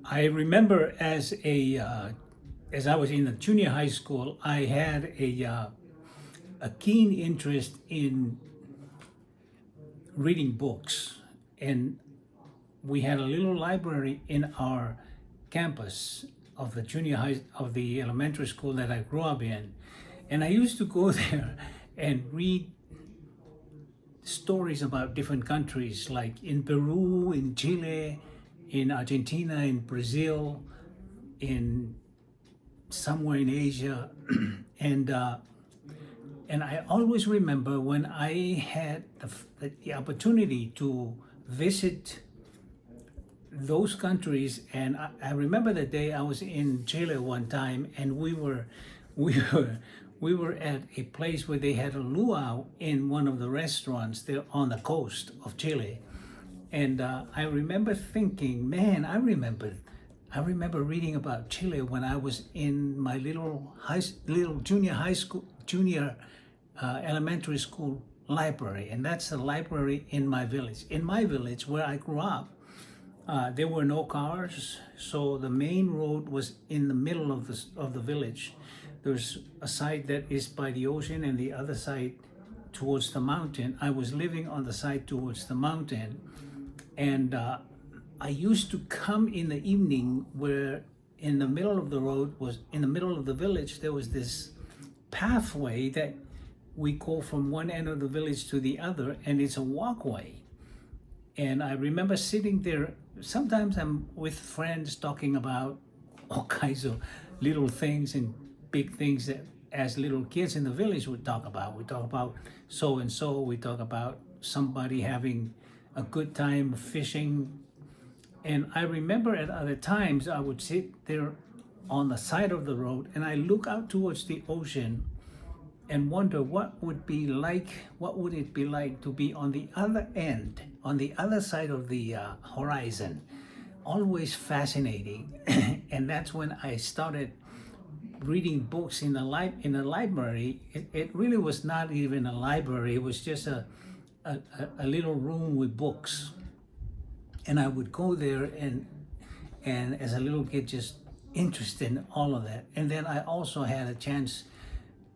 I remember as I was in the junior high school, I had a keen interest in reading books, and we had a little library in our campus of the junior high of the elementary school that I grew up in, and I used to go there and read stories about different countries, like in Peru, in Chile, in Argentina, in Brazil, in somewhere in Asia, and uh, and I always remember when I had the opportunity to visit those countries, and I remember the day I was in Chile one time, and we were we were at a place where they had a luau in one of the restaurants there on the coast of Chile, and I remember thinking, man, I remember reading about Chile when I was in my little junior high school, junior elementary school library, and that's the library in my village. In my village where I grew up, there were no cars, so the main road was in the middle of the village. There's a side that is by the ocean, and the other side towards the mountain. I was living on the side towards the mountain, and I used to come in the evening where in the middle of the road was in the middle of the village. There was this pathway that we go from one end of the village to the other, and it's a walkway. And I remember sitting there. Sometimes I'm with friends talking about all kinds of little things and big things that as little kids in the village would talk about. We talk about so and so, we talk about somebody having a good time fishing. And I remember at other times I would sit there on the side of the road and I look out towards the ocean and wonder what would it be like to be on the other end, on the other side of the horizon. Always fascinating. And that's when I started reading books in the library. It really was not even a library. It was just a little room with books, and I would go there and as a little kid just interested in all of that. And then I also had a chance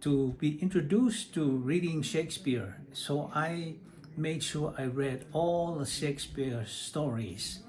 to be introduced to reading Shakespeare. So I made sure I read all the Shakespeare stories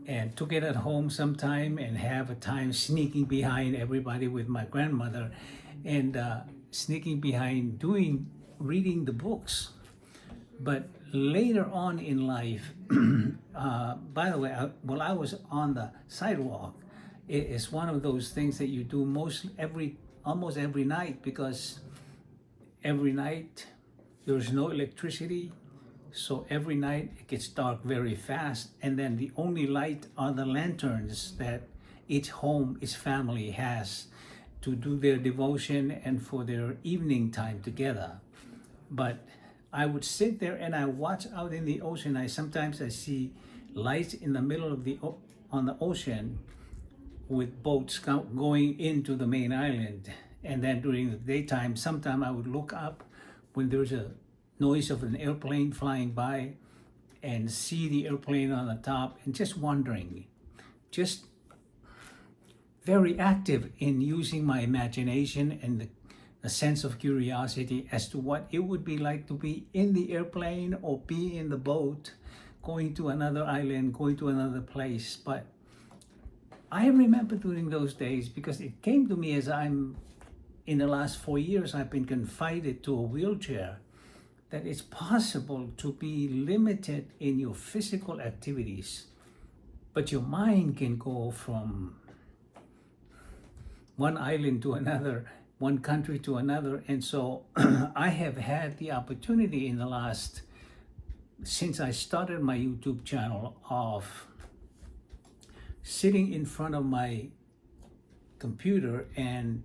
and took it at home sometime and have a time sneaking behind everybody with my grandmother and sneaking behind reading the books. But later on in life, by the way, while I was on the sidewalk, it is one of those things that you do almost every night, because every night there's no electricity. So every night it gets dark very fast, and then the only light are the lanterns that each home, each family has to do their devotion and for their evening time together. But I would sit there and I watch out in the ocean. Sometimes I see lights in the middle of on the ocean with boats going into the main island. And then during the daytime, sometime I would look up when there's a noise of an airplane flying by and see the airplane on the top, and just wondering, just very active in using my imagination and the sense of curiosity as to what it would be like to be in the airplane or be in the boat going to another island, going to another place. But I remember during those days, because it came to me as in the last 4 years, I've been confined to a wheelchair, that it's possible to be limited in your physical activities, but your mind can go from one island to another, one country to another. And so I have had the opportunity since I started my YouTube channel, of sitting in front of my computer and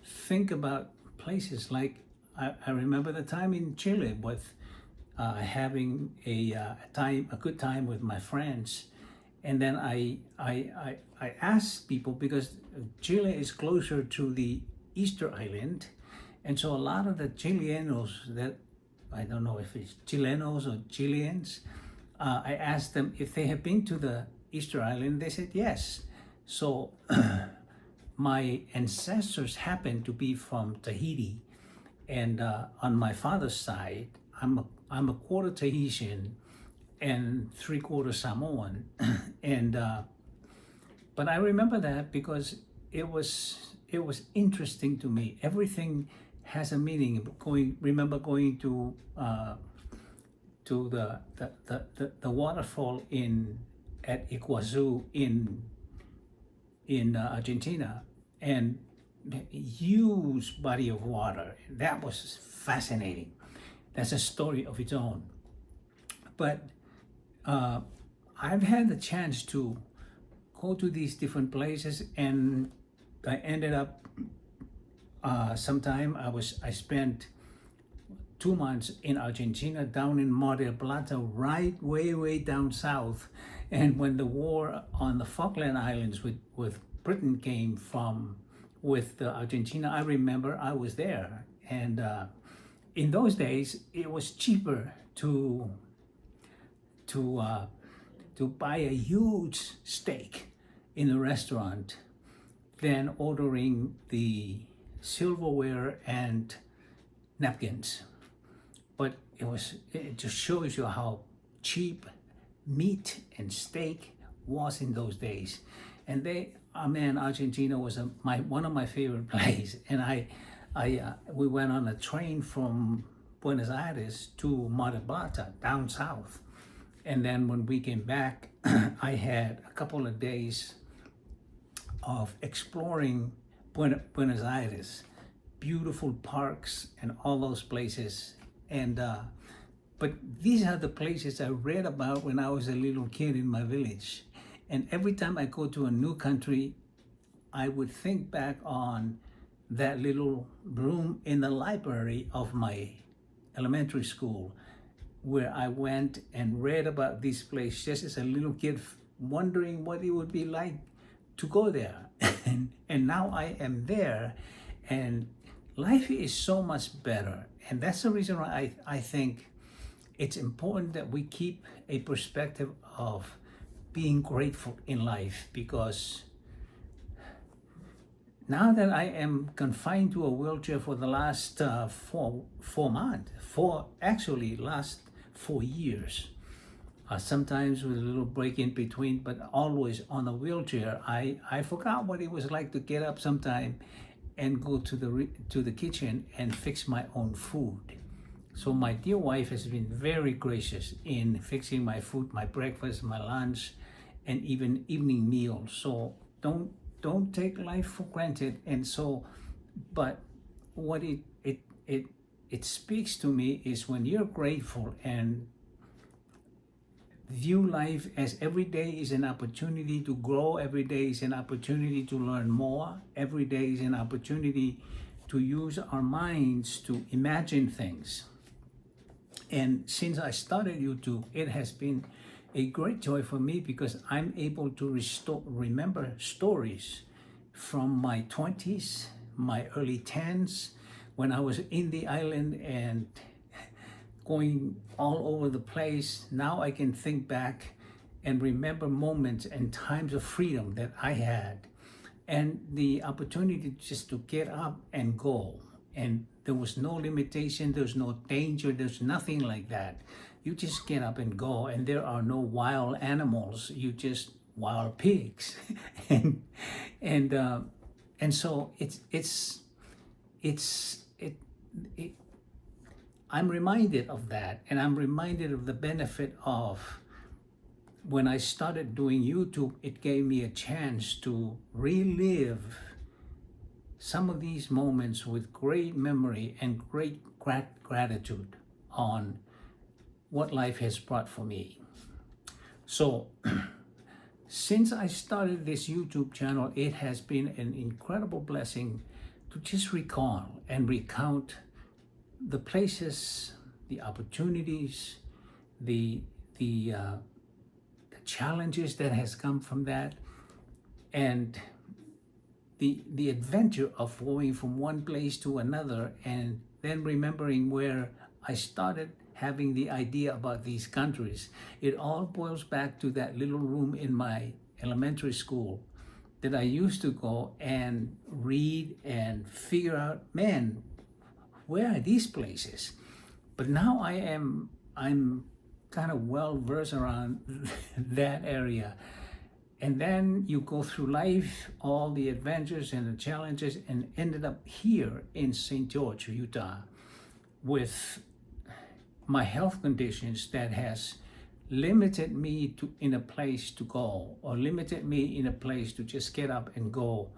think about places. Like I remember the time in Chile with having a good time with my friends, and then I asked people, because Chile is closer to the Easter Island, and so a lot of the Chilenos, that I don't know if it's Chilenos or Chileans, I asked them if they have been to the Easter Island. They said yes. So my ancestors happened to be from Tahiti, and on my father's side, I'm a quarter Tahitian and 3/4 Samoan, and but I remember that because it was interesting to me. Everything has a meaning. Remember going to the waterfall in at Iguazu in Argentina, and huge body of water. That was fascinating. That's a story of its own. But I've had the chance to go to these different places, and I ended up sometime I spent 2 months in Argentina, down in Mar del Plata, right way down south. And when the war on the Falkland Islands with Britain came from with Argentina, I remember I was there. And in those days, it was cheaper to buy a huge steak in a restaurant than ordering the silverware and napkins. But it just shows you how cheap meat and steak was in those days. And man, Argentina was one of my favorite places. And we went on a train from Buenos Aires to Mar del Plata, down south. And then when we came back, I had a couple of days of exploring Buenos Aires, beautiful parks and all those places. And but these are the places I read about when I was a little kid in my village. And every time I go to a new country, I would think back on that little room in the library of my elementary school, where I went and read about this place just as a little kid, wondering what it would be like to go there. And now I am there, and life is so much better. And that's the reason why I think it's important that we keep a perspective of being grateful in life, because now that I am confined to a wheelchair for the last 4 months, last 4 years, sometimes with a little break in between, but always on a wheelchair, I forgot what it was like to get up sometime and go to the kitchen and fix my own food. So my dear wife has been very gracious in fixing my food, my breakfast, my lunch, and even evening meals. So don't take life for granted. And so, but what it speaks to me is when you're grateful and view life as every day is an opportunity to grow, every day is an opportunity to learn more, every day is an opportunity to use our minds to imagine things. And since I started YouTube, it has been a great joy for me, because I'm able to remember stories from my 20s, my early 10s, when I was in the island and going all over the place. Now I can think back and remember moments and times of freedom that I had, and the opportunity just to get up and go. And there was no limitation, there's no danger, there's nothing like that. You just get up and go, and there are no wild animals. You just wild pigs, and so I'm reminded of that, and I'm reminded of the benefit of when I started doing YouTube. It gave me a chance to relive some of these moments with great memory and great gratitude on what life has brought for me. So since I started this YouTube channel, it has been an incredible blessing to just recall and recount the places, the opportunities, the challenges that has come from that, and the adventure of going from one place to another, and then remembering where I started having the idea about these countries. It all boils back to that little room in my elementary school that I used to go and read and figure out, man, where are these places? But now I'm kind of well versed around that area. And then you go through life, all the adventures and the challenges, and ended up here in St. George, Utah, with my health conditions that has limited me to in a place to go, or limited me in a place to just get up and go,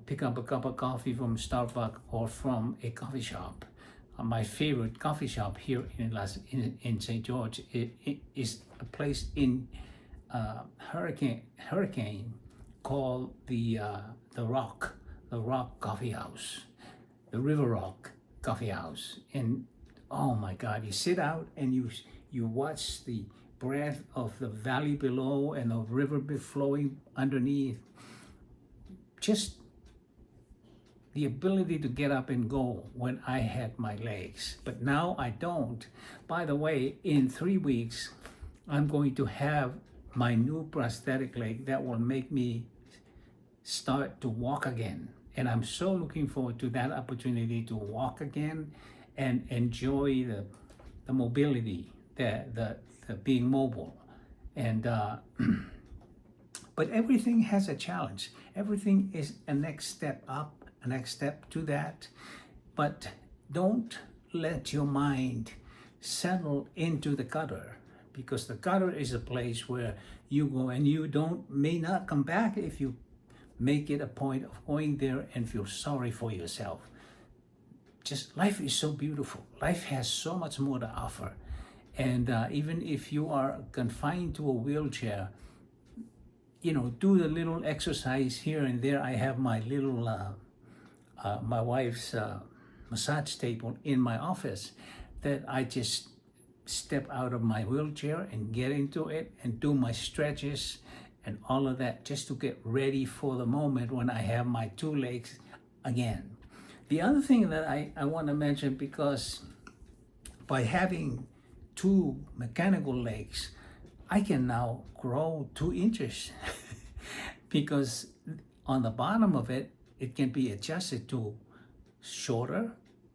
pick up a cup of coffee from Starbucks or from a coffee shop. My favorite coffee shop here in St. George is a place in Hurricane called the Rock Coffee House, the River Rock Coffee House. And oh my God, you sit out and you watch the breath of the valley below and the river flowing underneath. Just the ability to get up and go when I had my legs, but now I don't. By the way, in 3 weeks, I'm going to have my new prosthetic leg that will make me start to walk again. And I'm so looking forward to that opportunity to walk again and enjoy the mobility, the being mobile. And but everything has a challenge. Everything is a next step up, a next step to that. But don't let your mind settle into the gutter, because the gutter is a place where you go and you may not come back if you make it a point of going there and feel sorry for yourself. Just life is so beautiful. Life has so much more to offer. And even if you are confined to a wheelchair, do the little exercise here and there. I have my little, my wife's massage table in my office that I just step out of my wheelchair and get into it and do my stretches and all of that, just to get ready for the moment when I have my 2 legs again. The other thing that I want to mention, because by having 2 mechanical legs, I can now grow 2 inches because on the bottom of it, it can be adjusted to shorter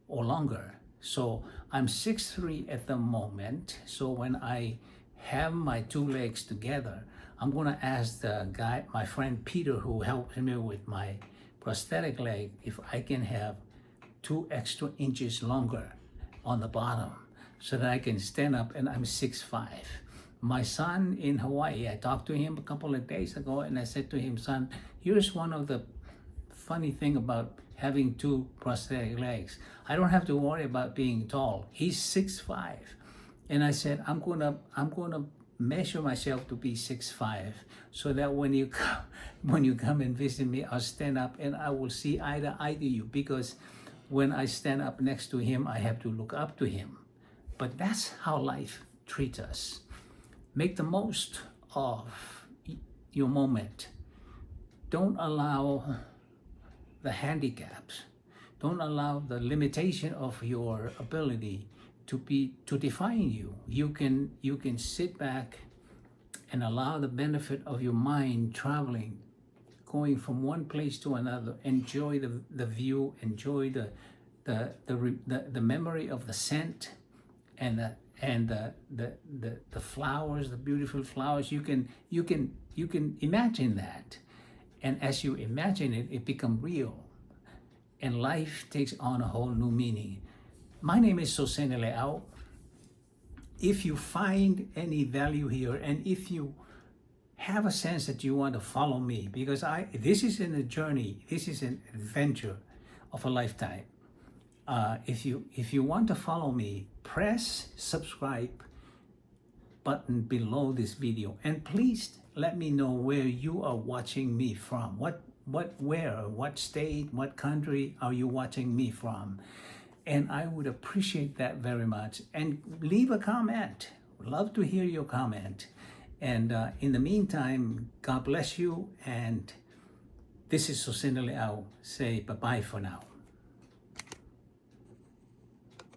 or longer. So I'm 6'3" at the moment. So when I have my 2 legs together, I'm gonna ask the guy, my friend Peter, who helped me with my prosthetic leg, if I can have 2 extra inches longer on the bottom so that I can stand up, and I'm 6'5". My son in Hawaii, I talked to him a couple of days ago and I said to him, son, here's one of the funny thing about having 2 prosthetic legs. I don't have to worry about being tall. He's 6'5". And I said, I'm gonna measure myself to be 6'5", so that when you come and visit me, I'll stand up and I will see eye to eye to you, because when I stand up next to him, I have to look up to him. But that's how life treats us. Make the most of your moment. Don't allow the handicaps, don't allow the limitation of your ability to define you. You can sit back and allow the benefit of your mind traveling, going from one place to another. Enjoy the view, enjoy the memory of the scent and the flowers, the beautiful flowers. You can imagine that, and as you imagine it, it becomes real, and life takes on a whole new meaning. My name is Sosene Leao. If you find any value here, and if you have a sense that you want to follow me, because this is a journey, this is an adventure of a lifetime. If you want to follow me, press subscribe button below this video, and please let me know where you are watching me from. What state, what country are you watching me from? And I would appreciate that very much. And leave a comment. Love to hear your comment. And in the meantime, God bless you. And this is Sosene Leao. Say bye-bye for now.